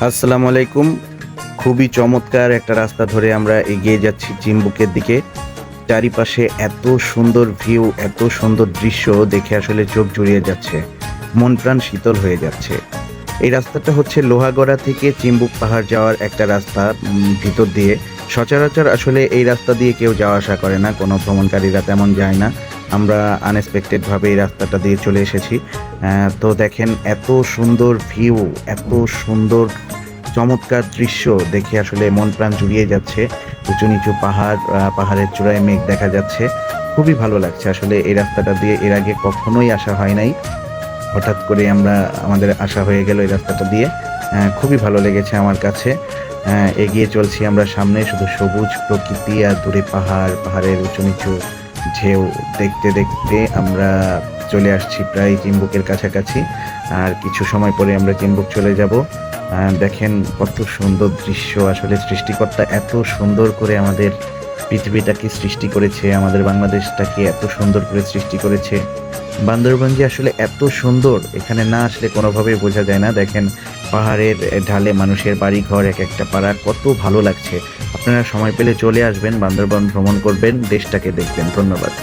আসসালামু আলাইকুম। খুবই চমৎকার একটা রাস্তা ধরে আমরা এগিয়ে যাচ্ছি চিম্বুকের দিকে। চারিপাশে এত সুন্দর ভিউ, এত সুন্দর দৃশ্য দেখে আসলে চোখ জুড়িয়ে যাচ্ছে। মন প্রাণ শীতল হয়ে যাচ্ছে। এই রাস্তাটা হচ্ছে লোহাগড়া থেকে চিম্বুক পাহাড় যাওয়ার একটা রাস্তা ভিতর দিয়ে। সচরাচর আসলে এই রাস্তা দিয়ে কেউ যাওয়া আসা করে না। কোনো ভ্রমণকারীরা তেমন যায় না। আমরা আনএক্সপেক্টেড ভাবে এই রাস্তাটা দিয়ে চলে এসেছি। তো দেখেন এত সুন্দর ভিউ, এত সুন্দর চমৎকার দৃশ্য দেখে আসলে মন প্রাণ জুড়িয়ে যাচ্ছে। উঁচু নিচু পাহাড়, পাহাড়ের চূড়ায় মেঘ দেখা যাচ্ছে। খুবই ভালো লাগছে আসলে এই রাস্তাটা দিয়ে এর আগে কখনোই আসা হয় নাই। হঠাৎ করে আমাদের আসা হয়ে গেল এই রাস্তাটা দিয়ে। খুবই ভালো লেগেছে আমার কাছে। এগিয়ে চলছি আমরা সামনে, শুধু সবুজ প্রকৃতি আর দূরে পাহাড়, পাহাড়ের উঁচু নিচু ঢেউ দেখতে দেখতে আমরা চলে আসছি প্রায় চিম্বুকের কাছাকাছি। আর কিছু সময় পরে আমরা চিম্বুক চলে যাব। দেখেন কত সুন্দর দৃশ্য, আসলে সৃষ্টিকর্তা এত সুন্দর করে আমাদের পৃথিবীটাকে সৃষ্টি করেছে, আমাদের বাংলাদেশটাকে এত সুন্দর করে সৃষ্টি করেছে। বান্দরবান যে আসলে এত সুন্দর, এখানে না আসলে কোনোভাবেই বোঝা যায় না। দেখেন পাহাড়ের ঢালে মানুষের বাড়ি ঘর, এক একটা পাড়া, কত ভালো লাগছে। আপনারা সময় পেলে চলে আসবেন, বান্দরবান ভ্রমণ করবেন, দেশটাকে দেখবেন। ধন্যবাদ।